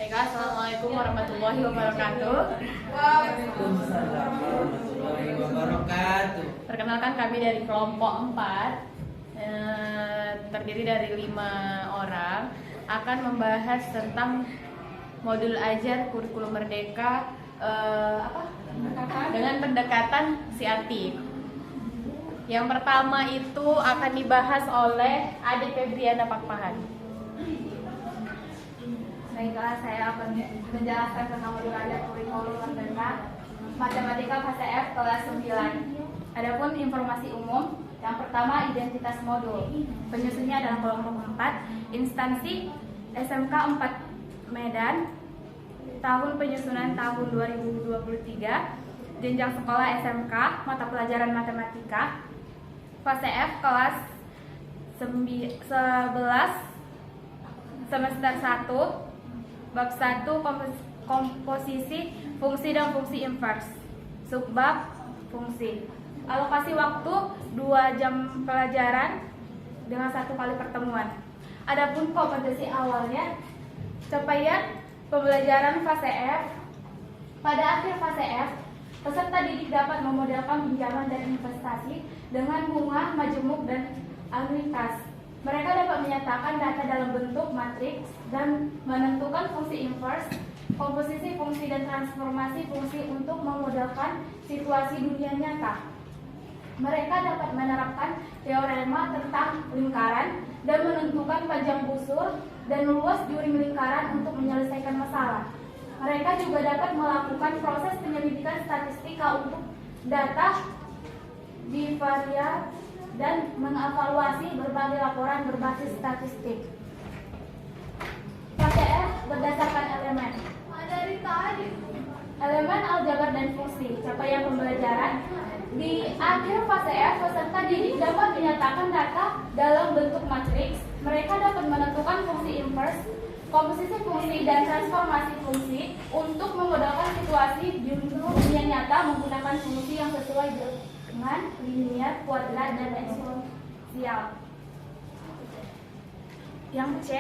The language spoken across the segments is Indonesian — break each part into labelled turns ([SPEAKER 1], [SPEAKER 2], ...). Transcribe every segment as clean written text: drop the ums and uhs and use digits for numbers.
[SPEAKER 1] Baiklah, Assalamualaikum warahmatullahi wabarakatuh.
[SPEAKER 2] Waalaikumsalam warahmatullahi wabarakatuh.
[SPEAKER 1] Perkenalkan, kami dari kelompok 4, terdiri dari 5 orang, akan membahas tentang modul ajar kurikulum merdeka dengan pendekatan siatif. Yang pertama itu akan dibahas oleh Ade Febriana Pakpahan.
[SPEAKER 3] Baiklah, saya akan menjelaskan tentang modul ajar kurikulum merdeka matematika fase F kelas 9. Adapun informasi umum, yang pertama identitas modul. Penyusunnya adalah kelompok 4, instansi SMK 4 Medan, tahun penyusunan tahun 2023, jenjang sekolah SMK, mata pelajaran matematika, fase F kelas 11, semester 1, bab 1 komposisi fungsi dan fungsi invers, subbab fungsi. Alokasi waktu 2 jam pelajaran dengan 1 kali pertemuan. Adapun kompetensi awalnya, capaian pembelajaran fase F. Pada akhir fase F, peserta didik dapat memodelkan pinjaman dan investasi dengan bunga, majemuk, dan anuitas. Mereka dapat menyatakan data dalam bentuk matriks dan menentukan fungsi invers, komposisi fungsi, dan transformasi fungsi untuk memodelkan situasi dunia nyata. Mereka dapat menerapkan teorema tentang lingkaran dan menentukan panjang busur dan luas juring lingkaran untuk menyelesaikan masalah. Mereka juga dapat melakukan proses penyelidikan statistika untuk data bivariat dan mengevaluasi berbagai laporan berbasis statistik. Fase F berdasarkan elemen. Elemen aljabar dan fungsi. Capaian pembelajaran. Di akhir fase F, peserta didik dapat menyatakan data dalam bentuk matriks. Mereka dapat menentukan fungsi invers, komposisi fungsi, dan transformasi fungsi untuk memodelkan situasi di dunia nyata menggunakan fungsi yang sesuai dengan linier, kuadrat, dan eksponensial. Yang C,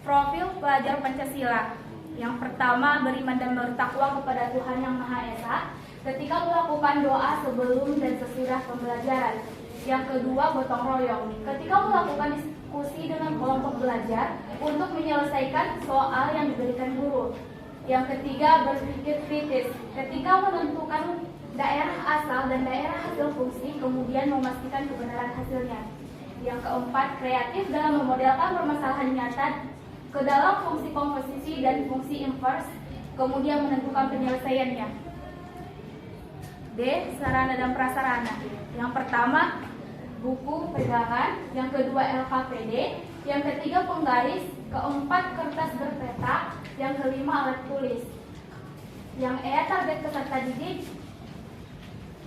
[SPEAKER 3] profil pelajar Pancasila. Yang pertama, beriman dan bertakwa kepada Tuhan Yang Maha Esa ketika melakukan doa sebelum dan sesudah pembelajaran. Yang kedua, gotong royong ketika melakukan diskusi dengan kelompok belajar untuk menyelesaikan soal yang diberikan guru. Yang ketiga, berpikir kritis ketika menentukan daerah asal dan daerah hasil fungsi, kemudian memastikan kebenaran hasilnya. Yang keempat, kreatif dalam memodelkan permasalahan nyata ke dalam fungsi komposisi dan fungsi invers, kemudian menentukan penyelesaiannya. D, sarana dan prasarana. Yang pertama, buku pegangan. Yang kedua, LKPD. Yang ketiga, penggaris. Keempat, kertas berpeta. Yang kelima, alat tulis. Yang E, target peserta didik.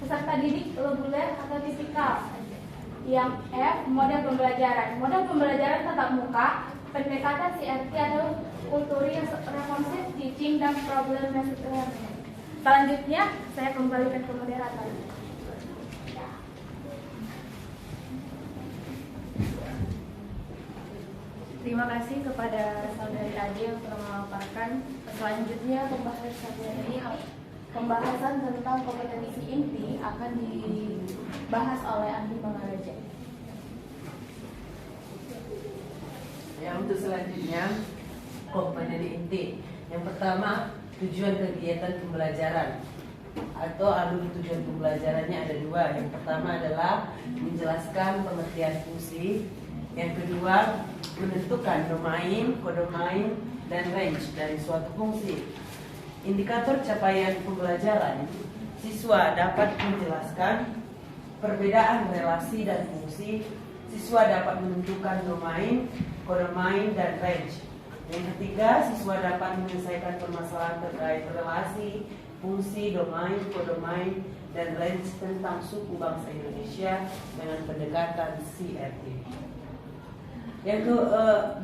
[SPEAKER 3] Peserta didik reguler atau tipikal. Yang F, model pembelajaran. Model pembelajaran tatap muka, pendekatan CRT atau kulturi responsif teaching, dan problem based learning. Selanjutnya, saya kembalikan ke moderator.
[SPEAKER 1] Terima kasih kepada saudari Ade yang telah memaparkan. Selanjutnya, pembahasan tentang kompetensi inti akan dibahas oleh Andi Mangaraja.
[SPEAKER 2] Ya, untuk selanjutnya kompetensi inti. Yang pertama, tujuan kegiatan pembelajaran atau tujuan pembelajarannya ada 2. Yang pertama adalah menjelaskan pengertian fungsi. Yang kedua, menentukan domain, kodomain, dan range dari suatu fungsi. Indikator capaian pembelajaran, siswa dapat menjelaskan perbedaan relasi dan fungsi. Siswa dapat menentukan domain, kodomain, dan range. Yang ketiga, siswa dapat menyelesaikan permasalahan terkait relasi, fungsi, domain, kodomain, dan range tentang suku bangsa Indonesia dengan pendekatan CRT. Yang ke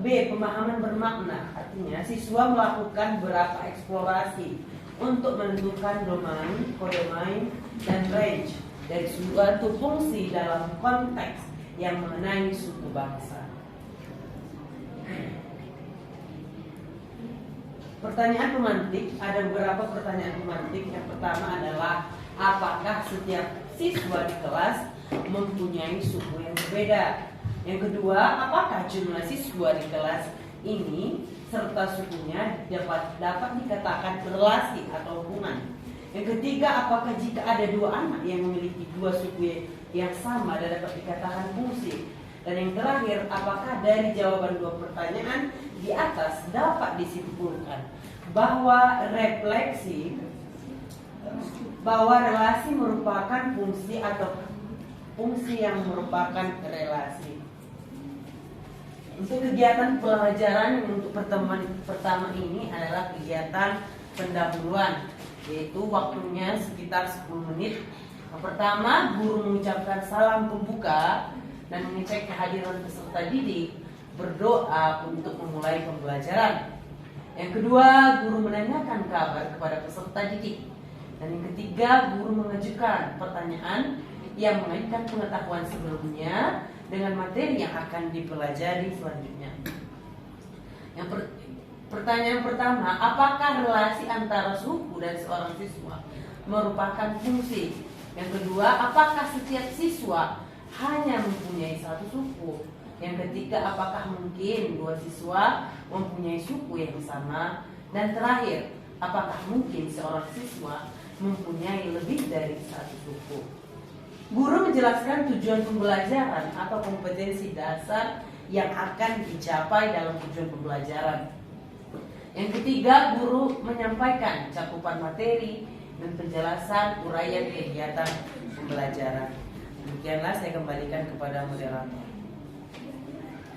[SPEAKER 2] B, pemahaman bermakna. Artinya, siswa melakukan beberapa eksplorasi untuk menentukan domain, kodomain, dan range dari suatu fungsi dalam konteks yang mengenai suku bangsa. Pertanyaan pemantik, ada beberapa pertanyaan pemantik. Yang pertama adalah apakah setiap siswa di kelas mempunyai suku yang berbeda? Yang kedua, apakah jumlah siswa di kelas ini serta sukunya dapat dikatakan berelasi atau hubungan? Yang ketiga, apakah jika ada dua anak yang memiliki dua suku yang sama dapat dikatakan fungsi? Dan yang terakhir, apakah dari jawaban dua pertanyaan di atas dapat disimpulkan bahwa relasi merupakan fungsi atau fungsi yang merupakan relasi. Untuk kegiatan pelajaran untuk pertemuan pertama ini adalah kegiatan pendahuluan, yaitu waktunya sekitar 10 menit. Yang pertama, guru mengucapkan salam pembuka dan mengecek kehadiran peserta didik, berdoa untuk memulai pembelajaran. Yang kedua, guru menanyakan kabar kepada peserta didik. Dan yang ketiga, guru mengajukan pertanyaan yang mengaitkan pengetahuan sebelumnya dengan materi yang akan dipelajari selanjutnya. Pertanyaan pertama, apakah relasi antara suku dan seorang siswa merupakan fungsi? Yang kedua, apakah setiap siswa hanya mempunyai satu suku? Yang ketiga, apakah mungkin dua siswa mempunyai suku yang sama? Dan terakhir, apakah mungkin seorang siswa mempunyai lebih dari satu suku? Guru menjelaskan tujuan pembelajaran atau kompetensi dasar yang akan dicapai dalam tujuan pembelajaran. Yang ketiga, guru menyampaikan cakupan materi dan penjelasan uraian kegiatan pembelajaran. Demikianlah saya kembalikan kepada moderator.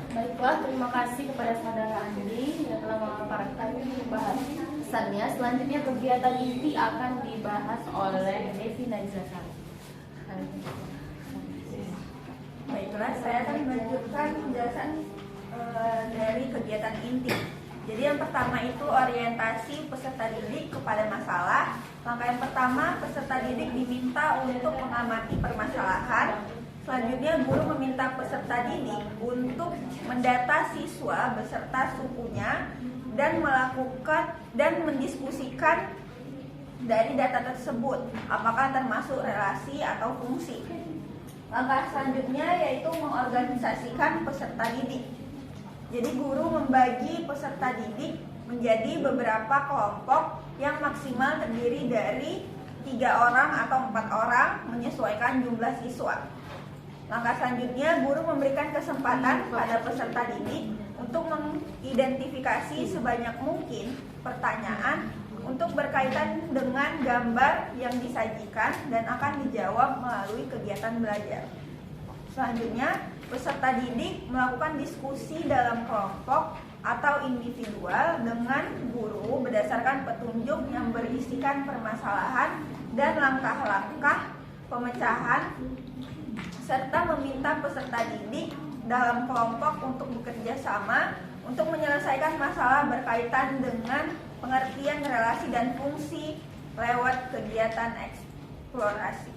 [SPEAKER 1] Baiklah, terima kasih kepada saudara Andi yang telah memaparkan pembahasannya. Selanjutnya kegiatan inti akan dibahas oleh Devi Najzah.
[SPEAKER 3] Baiklah, saya akan melanjutkan penjelasan dari kegiatan inti. Jadi yang pertama itu orientasi peserta didik kepada masalah. Langkah yang pertama, peserta didik diminta untuk mengamati permasalahan. Selanjutnya, guru meminta peserta didik untuk mendata siswa beserta sukunya dan melakukan dan mendiskusikan dari data tersebut apakah termasuk relasi atau fungsi. Langkah selanjutnya yaitu mengorganisasikan peserta didik. Jadi guru membagi peserta didik menjadi beberapa kelompok yang maksimal terdiri dari 3 orang atau 4 orang menyesuaikan jumlah siswa. Langkah selanjutnya, guru memberikan kesempatan pada peserta didik untuk mengidentifikasi sebanyak mungkin pertanyaan untuk berkaitan dengan gambar yang disajikan dan akan dijawab melalui kegiatan belajar. Selanjutnya, peserta didik melakukan diskusi dalam kelompok atau individual dengan guru berdasarkan petunjuk yang berisikan permasalahan dan langkah-langkah pemecahan, serta meminta peserta didik dalam kelompok untuk bekerja sama untuk menyelesaikan masalah berkaitan dengan pengertian relasi dan fungsi lewat kegiatan eksplorasi.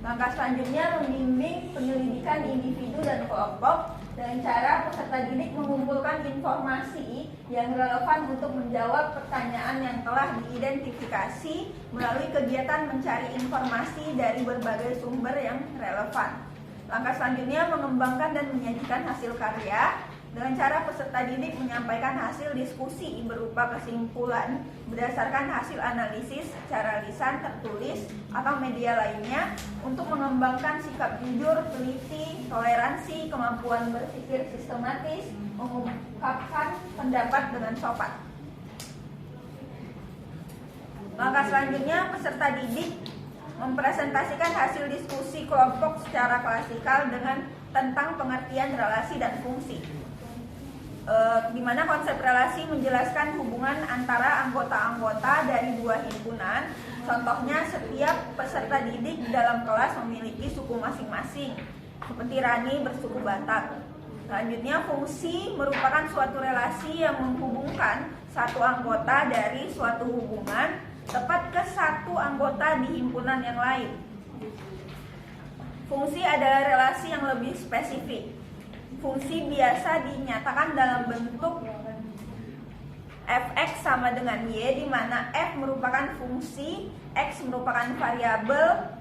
[SPEAKER 3] Langkah selanjutnya membimbing penyelidikan individu dan kelompok dengan cara peserta didik mengumpulkan informasi yang relevan untuk menjawab pertanyaan yang telah diidentifikasi melalui kegiatan mencari informasi dari berbagai sumber yang relevan. Langkah selanjutnya mengembangkan dan menyajikan hasil karya dengan cara peserta didik menyampaikan hasil diskusi berupa kesimpulan berdasarkan hasil analisis secara lisan, tertulis, atau media lainnya untuk mengembangkan sikap jujur, teliti, toleransi, kemampuan berpikir sistematis, mengungkapkan pendapat dengan sopan. Langkah selanjutnya peserta didik mempresentasikan hasil diskusi kelompok secara klasikal dengan tentang pengertian relasi dan fungsi. Di mana konsep relasi menjelaskan hubungan antara anggota-anggota dari dua himpunan. Contohnya, setiap peserta didik dalam kelas memiliki suku masing-masing, seperti Rani bersuku Batak. Selanjutnya, fungsi merupakan suatu relasi yang menghubungkan satu anggota dari suatu hubungan tepat ke satu anggota di himpunan yang lain. Fungsi adalah relasi yang lebih spesifik. Fungsi biasa dinyatakan dalam bentuk
[SPEAKER 4] fx sama dengan y, di mana f merupakan fungsi, x merupakan variabel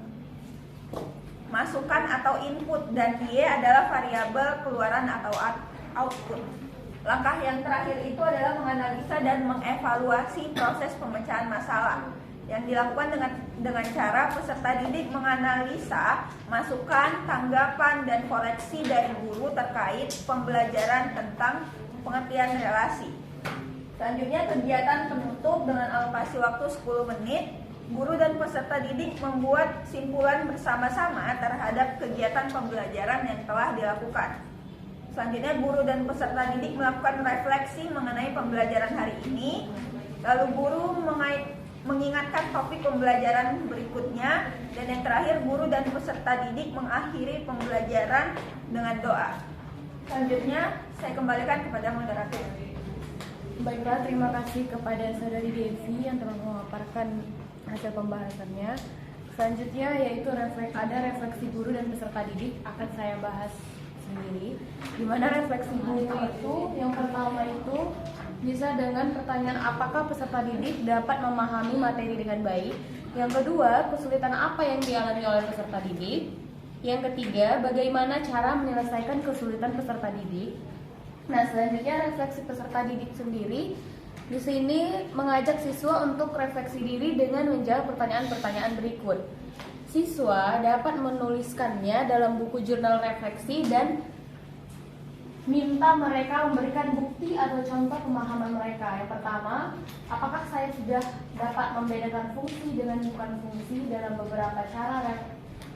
[SPEAKER 4] masukan atau input, dan y adalah variabel keluaran atau output. Langkah yang terakhir itu adalah menganalisa dan mengevaluasi proses pemecahan masalah yang dilakukan dengan cara peserta didik menganalisa masukan, tanggapan, dan koreksi dari guru terkait pembelajaran tentang pengertian relasi. Selanjutnya, kegiatan penutup dengan alokasi waktu 10 menit. Guru dan peserta didik membuat simpulan bersama-sama terhadap kegiatan pembelajaran yang telah dilakukan. Selanjutnya, guru dan peserta didik melakukan refleksi mengenai pembelajaran hari ini. Lalu guru mengingatkan topik pembelajaran berikutnya, dan yang terakhir guru dan peserta didik mengakhiri pembelajaran dengan doa. Selanjutnya saya kembalikan kepada moderator.
[SPEAKER 1] Baiklah, terima kasih kepada Saudari Devi yang telah memaparkan hasil pembahasannya. Selanjutnya yaitu ada refleksi guru dan peserta didik, akan saya bahas sendiri. Di mana refleksi guru itu yang pertama itu bisa dengan pertanyaan apakah peserta didik dapat memahami materi dengan baik. Yang kedua, kesulitan apa yang dialami oleh peserta didik. Yang ketiga, bagaimana cara menyelesaikan kesulitan peserta didik. Nah, selanjutnya refleksi peserta didik sendiri. Di sini mengajak siswa untuk refleksi diri dengan menjawab pertanyaan-pertanyaan berikut. Siswa dapat menuliskannya dalam buku jurnal refleksi dan minta mereka memberikan bukti atau contoh pemahaman mereka. Yang pertama, apakah saya sudah dapat membedakan fungsi dengan bukan fungsi dalam beberapa cara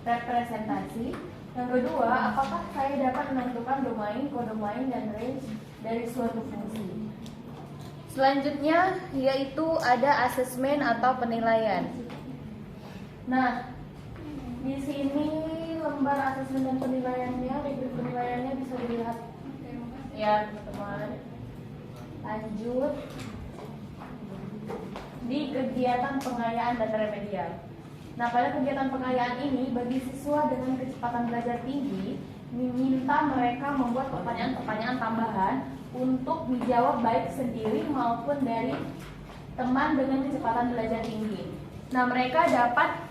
[SPEAKER 1] representasi? Yang kedua, apakah saya dapat menentukan domain, kodomain, dan range dari suatu fungsi? Selanjutnya yaitu ada asesmen atau penilaian. Nah, di sini lembar asesmen dan penilaiannya, rubrik penilaiannya bisa dilihat ya teman-teman. Lanjut di kegiatan pengayaan dan remedial. Nah, pada kegiatan pengayaan ini bagi siswa dengan kecepatan belajar tinggi meminta mereka membuat pertanyaan-pertanyaan tambahan untuk dijawab baik sendiri maupun dari teman dengan kecepatan belajar tinggi. Nah, mereka dapat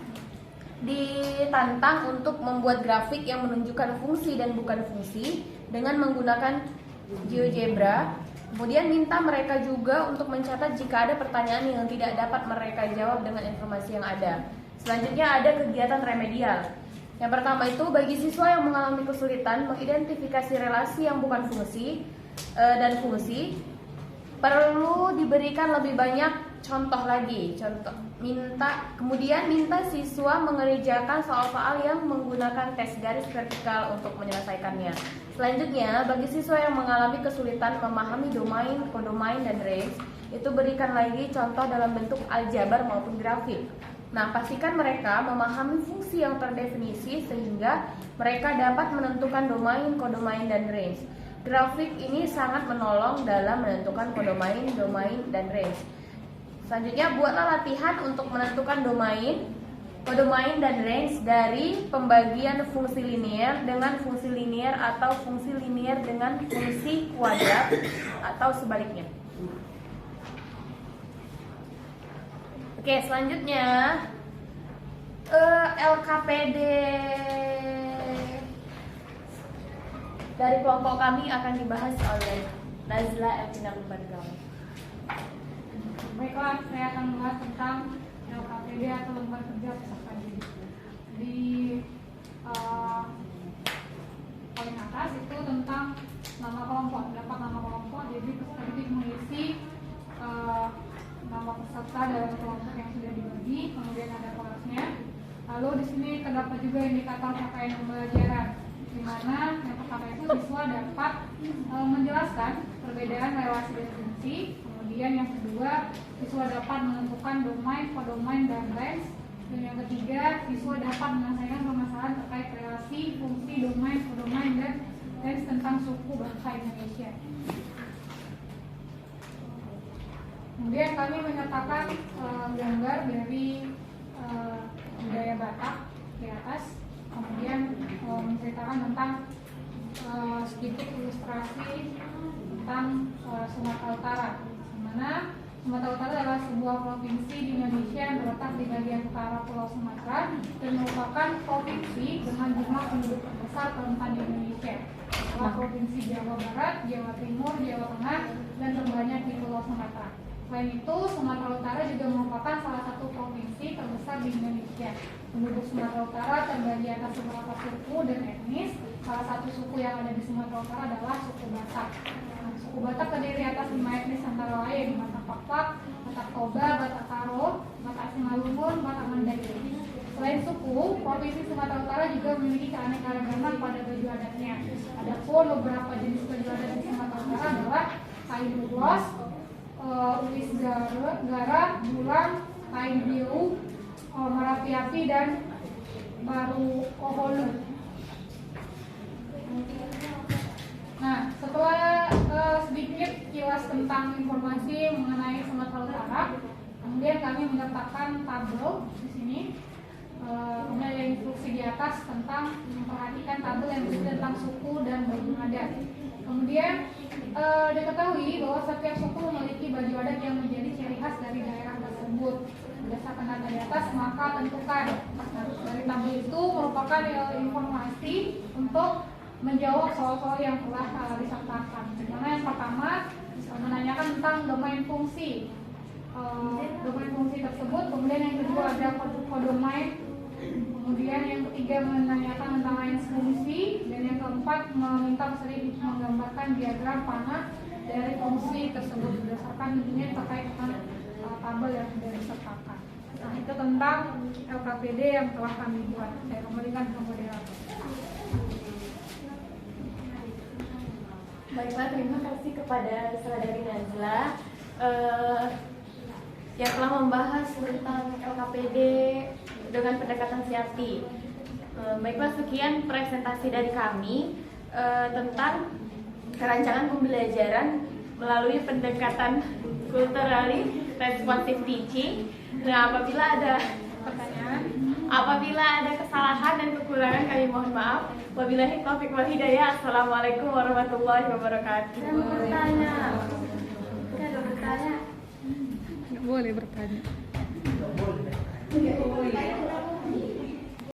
[SPEAKER 1] ditantang untuk membuat grafik yang menunjukkan fungsi dan bukan fungsi dengan menggunakan GeoGebra. Kemudian minta mereka juga untuk mencatat jika ada pertanyaan yang tidak dapat mereka jawab dengan informasi yang ada. Selanjutnya ada kegiatan remedial. Yang pertama itu bagi siswa yang mengalami kesulitan mengidentifikasi relasi yang bukan fungsi dan fungsi, perlu diberikan lebih banyak contoh lagi. Kemudian minta siswa mengerjakan soal-soal yang menggunakan tes garis vertikal untuk menyelesaikannya. Selanjutnya, bagi siswa yang mengalami kesulitan memahami domain, kodomain, dan range, itu berikan lagi contoh dalam bentuk aljabar maupun grafik. Nah, pastikan mereka memahami fungsi yang terdefinisi sehingga mereka dapat menentukan domain, kodomain, dan range. Grafik ini sangat menolong dalam menentukan kodomain, domain, dan range. Selanjutnya, buatlah latihan untuk menentukan domain, kodomain, dan range dari pembagian fungsi linear dengan fungsi linear atau fungsi linear dengan fungsi kuadrat atau sebaliknya. Oke, selanjutnya LKPD dari kelompok kami akan dibahas oleh Nazla Elvina Lumbargaon.
[SPEAKER 5] Baiklah, saya akan membahas tentang LKPD atau lembar kerja peserta didik. Di poin atas itu tentang nama kelompok, dapat nama kelompok. Jadi peserta didik mengisi nama peserta dalam kelompok yang sudah dibagi, kemudian ada kelasnya. Lalu di sini terdapat juga indikator capaian pembelajaran, di mana yang pertama itu siswa dapat menjelaskan perbedaan relasi dan fungsi. Kemudian yang kedua, siswa dapat menentukan domain, kodomain, dan range. Dan yang ketiga, siswa dapat menyelesaikan permasalahan terkait relasi, fungsi, domain, kodomain, dan range tentang suku bangsa Indonesia. Kemudian kami menyertakan gambar dari budaya Batak di atas. Kemudian menceritakan tentang sedikit ilustrasi tentang Sumatera Utara, mana Sumatera Utara adalah sebuah provinsi di Indonesia yang terletak di bagian utara Pulau Sumatera dan merupakan provinsi dengan jumlah penduduk terbesar keempat di Indonesia. Setelah Provinsi Jawa Barat, Jawa Timur, Jawa Tengah, dan terbanyak di Pulau Sumatera. Selain itu, Sumatera Utara juga merupakan salah satu provinsi terbesar di Indonesia. Penduduk Sumatera Utara terbagi atas beberapa suku dan etnis. Salah satu suku yang ada di Sumatera Utara adalah suku Batak. Suku Batak terdiri atas 5 etnis antara lain Batak Pakpak, Batak Toba, Batak Karo, Batak Simalungun, Batak Mandailing. Selain suku, Provinsi Sumatera Utara juga memiliki keanekaragaman pada baju adatnya. Adapun beberapa jenis baju adat di Sumatera Utara adalah kain ulos, ulis gara, bulang, kain biru, marapi-api, dan baru koholu. Nah, setelah sedikit kilas tentang informasi mengenai Sumatera Utara, kemudian kami menyertakan tabel di sini. Kemudian ada instruksi di atas tentang memperhatikan tabel yang berisi tentang suku dan baju adat. Kemudian diketahui bahwa setiap suku memiliki baju adat yang menjadi ciri khas dari daerah tersebut. Berdasarkan data di atas, maka tentukan. Dari tabel itu merupakan informasi untuk menjawab soal-soal yang telah disertakan. Dimana yang pertama menanyakan tentang domain fungsi. Domain fungsi tersebut, kemudian yang kedua ada kodomain, kemudian yang ketiga menanyakan tentang range fungsi, dan yang keempat meminta peserta menggambarkan diagram panah dari fungsi tersebut berdasarkan tentunya terkait dengan tabel yang sudah disertakan. Nah, itu tentang LKPD yang telah kami buat. Saya kembalikan ke moderator.
[SPEAKER 1] Baiklah, terima kasih kepada Saudari Nazla yang telah membahas tentang LKPD dengan pendekatan siati. Baiklah, sekian presentasi dari kami tentang kerancangan pembelajaran melalui pendekatan culturally responsive teaching. Nah, apabila ada kesalahan dan kekurangan kami mohon maaf. Wabillahi taufiq wal hidayah. Assalamualaikum warahmatullahi wabarakatuh.
[SPEAKER 5] Nggak boleh bertanya.
[SPEAKER 2] Nggak boleh.